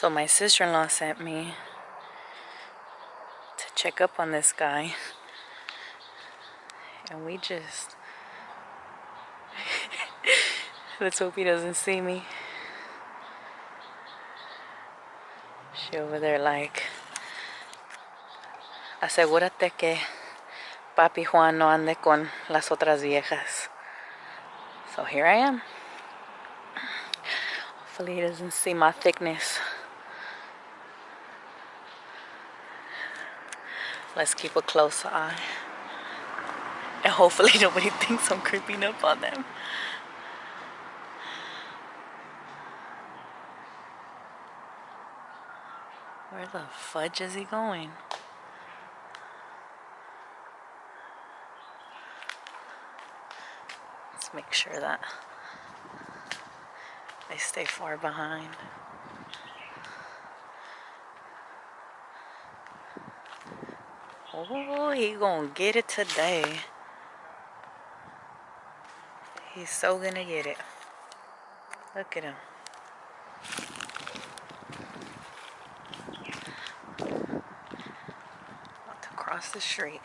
So my sister-in-law sent me to check up on this guy. And we just... Let's hope he doesn't see me. She over there like... Asegúrate que Papi Juan no ande con las otras viejas. So here I am. Hopefully he doesn't see my thickness. Let's keep a close eye. And hopefully nobody thinks I'm creeping up on them. Where the fudge is he going? Let's make sure that I stay far behind. Oh, he gonna get it today. He's so gonna get it. Look at him. About to cross the street.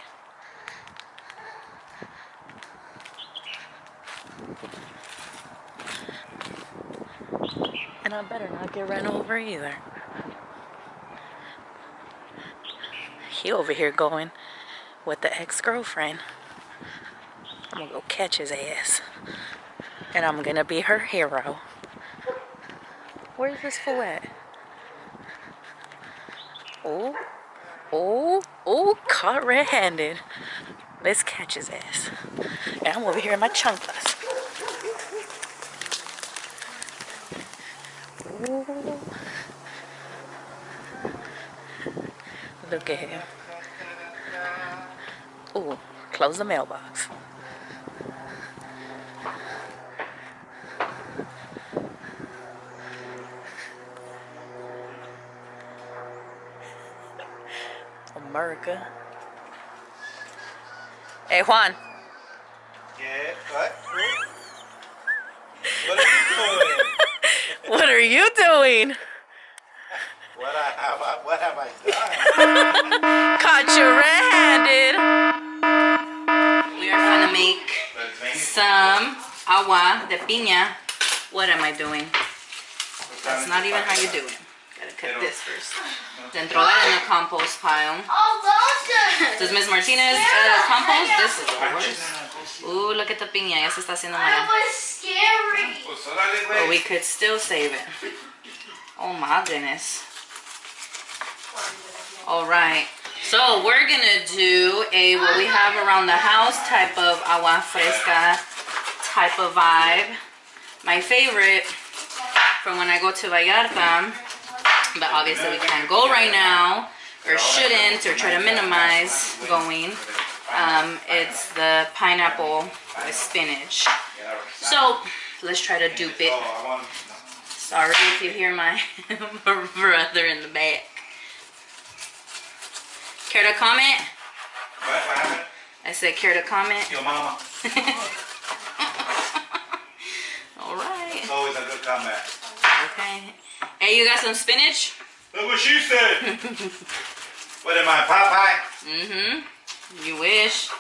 And I better not get run over either. He over here going with the ex-girlfriend. I'm gonna go catch his ass. And I'm gonna be her hero. Where's this fool at? Oh, oh, oh, caught red-handed. Let's catch his ass. And I'm over here in my chanclas. Ooh. Look at him. Ooh, close the mailbox. America. Hey, Juan. Yeah, what? What are you doing? What are you doing? What have I done? Caught you red-handed. We are gonna make some agua de piña. What am I doing? That's not even how you do it. Gotta cut this first. Then throw that in the compost pile. Does Miss Martinez compost? This is the worst. Ooh, look at the piña. Ya se está haciendo mal. That was scary. But we could still save it. Oh my goodness. Alright. So we're gonna do a what we have around the house type of agua fresca type of vibe. My favorite from when I go to Vallarta, but obviously we can't go right now, or shouldn't, or try to minimize going. It's the pineapple with spinach. So let's try to dupe it. Sorry if you hear my brother in the back. Care to comment? What happened? I said care to comment. Your mama. Alright. It's always a good comeback. Okay. Hey, you got some spinach? Look what she said. What am I, Popeye? Mm-hmm. You wish.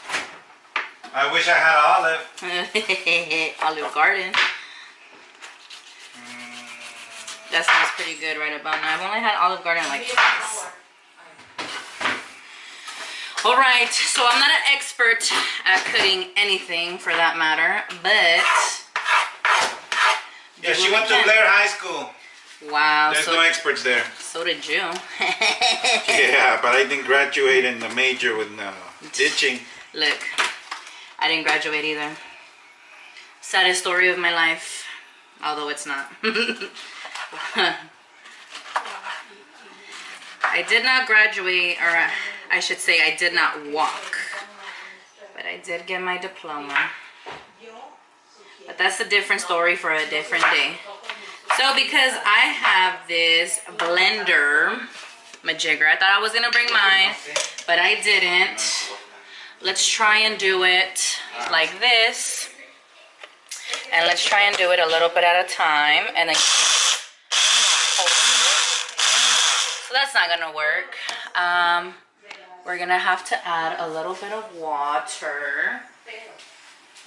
I wish I had olive. Olive Garden. That sounds pretty good right about now. I've only had Olive Garden like twice. Alright, so I'm not an expert at cutting anything for that matter, but... Yeah, she went to Blair High School. Wow. There's no experts there. So did you. Yeah, but I didn't graduate in the major with ditching. Look, I didn't graduate either. Saddest story of my life, although it's not. I did not graduate, or I should say I did not walk, but I did get my diploma. But that's a different story for a different day. So because I have this blender majigger, I thought I was gonna bring mine, but I didn't. Let's try and do it like this, and let's try and do it a little bit at a time, and then that's not gonna work. We're gonna have to add a little bit of water,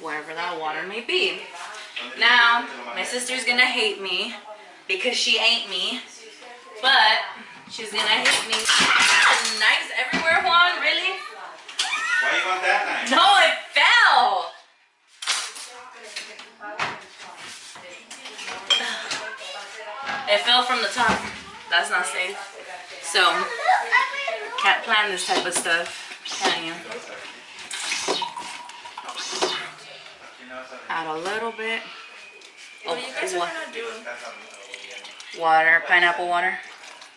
wherever that water may be. Now, my sister's gonna hate me because she ain't me, but she's gonna hate me. Knives everywhere, Juan, really? Why you want that knife? No, it fell! It fell from the top. That's not safe. So, can't plan this type of stuff, can you? Add a little bit. What are you guys wa- gonna do? water, pineapple water.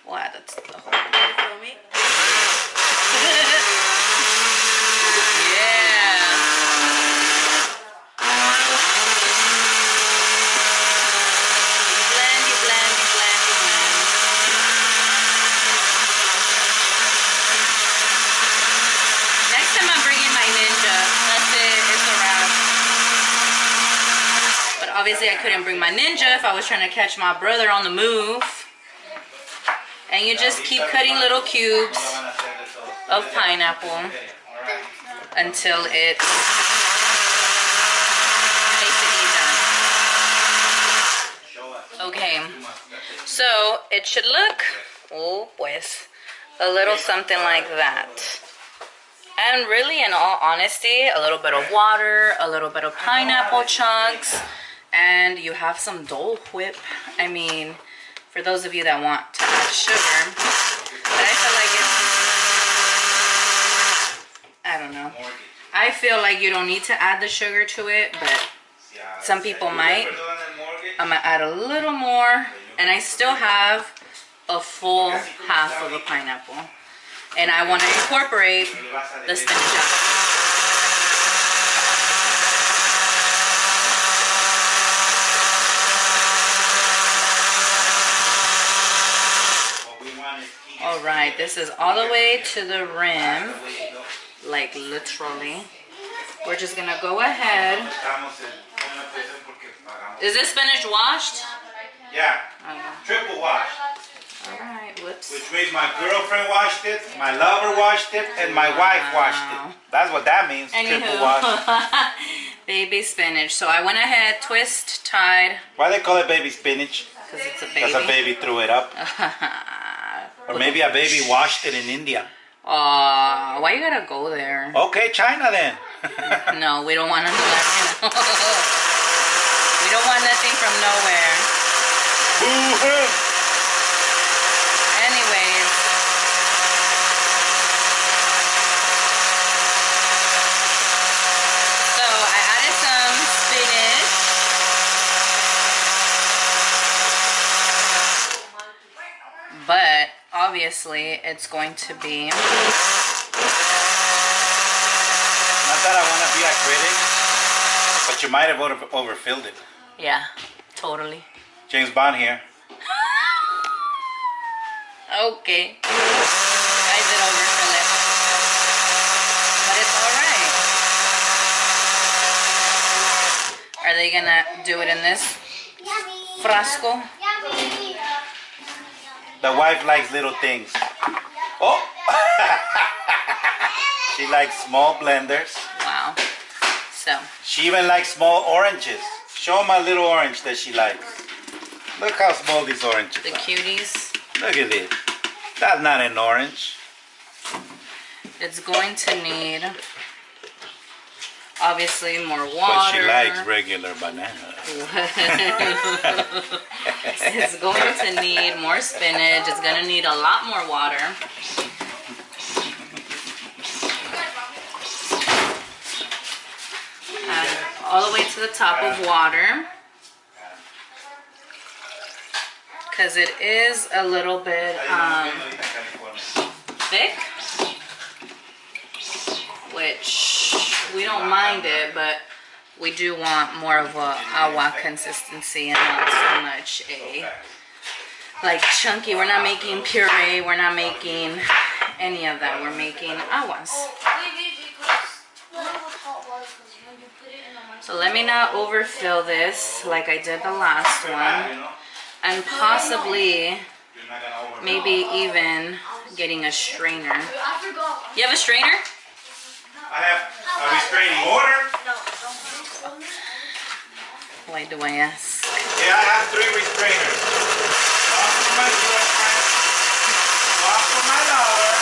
We'll add that to the whole. You feel me? Yeah. Blend, you blend, you blend, you blend. Next time I'm bringing my Ninja. That's it. It's a wrap. But obviously I couldn't bring my Ninja if I was trying to catch my brother on the move. And you just keep cutting little cubes of pineapple until it's basically done. Okay, so it should look, oh pues, a little something like that. And really, in all honesty, a little bit of water, a little bit of pineapple chunks, and you have some Dole Whip. I mean, for those of you that want to add sugar, but I feel like I don't know. I feel like you don't need to add the sugar to it, but some people might. I'm gonna add a little more, and I still have a full half of a pineapple. And I want to incorporate the spinach. Alright, this is all the way to the rim, like literally. We're just gonna go ahead. Is this spinach washed? Yeah, triple washed. Alright, whoops. Which means my girlfriend washed it, my lover washed it, and my wife washed it. That's what that means, triple wash. Baby spinach. So I went ahead, twist, tied. Why they call it baby spinach? Because it's a baby. Because a baby threw it up. Or maybe a baby washed it in India. Aw, why you gotta go there? Okay, China then. No, we don't want none of that. We don't want nothing from nowhere. Boo-hoo. Anyways. So I added some spinach. But obviously it's going to be. Not that I want to be a critic, but you might have overfilled it. Yeah, totally. James Bond here. Okay. I did overfill it. But it's alright. Are they gonna do it in this frasco? The wife likes little things. Oh! She likes small blenders. Wow. So. She even likes small oranges. Show them a little orange that she likes. Look how small these oranges The are. cuties. Look at this. That's not an orange. It's going to need, obviously, more water. But she likes regular bananas. It's going to need more spinach. It's going to need a lot more water. Add all the way to the top of water. Because it is a little bit thick. Which we don't mind it, but we do want more of a agua consistency and not so much like chunky. We're not making puree, we're not making any of that. We're making aguas. So let me not overfill this like I did the last one. And possibly maybe even getting a strainer. You have a strainer? I have a restraining order. Why do I ask? Yeah, I have 3 restrainers. One for my girlfriend, one for my lover,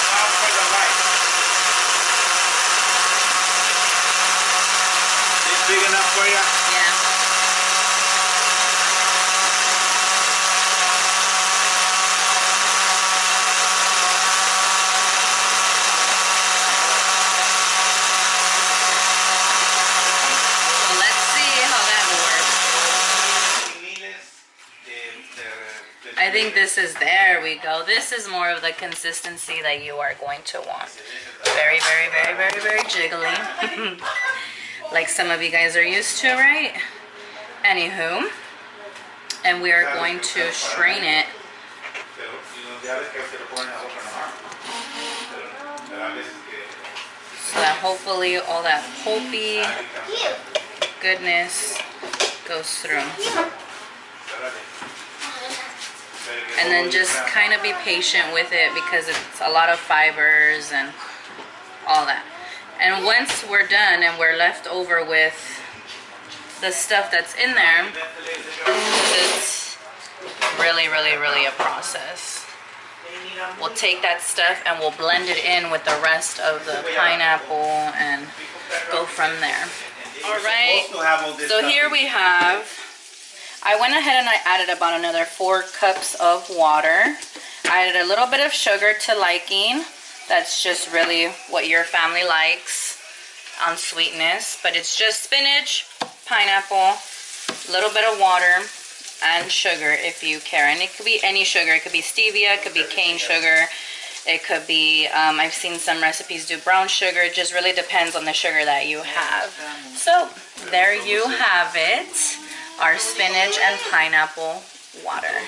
and one for the wife. Is big enough for you? Yeah. I think this is, there we go. This is more of the consistency that you are going to want. Very, very, very, very, very jiggly. Like some of you guys are used to, right? Anywho, and we are going to strain it. So that hopefully all that pulpy goodness goes through. And then just kind of be patient with it because it's a lot of fibers and all that. And once we're done and we're left over with the stuff that's in there, it's really, really, really a process. We'll take that stuff and we'll blend it in with the rest of the pineapple and go from there. All right, so here we have, I went ahead and I added about another 4 cups of water. I added a little bit of sugar to liking. That's just really what your family likes on sweetness. But it's just spinach, pineapple, a little bit of water, and sugar if you care. And it could be any sugar. It could be stevia, it could be cane sugar. It could be, I've seen some recipes do brown sugar. It just really depends on the sugar that you have. So there you have it. Our spinach and pineapple water.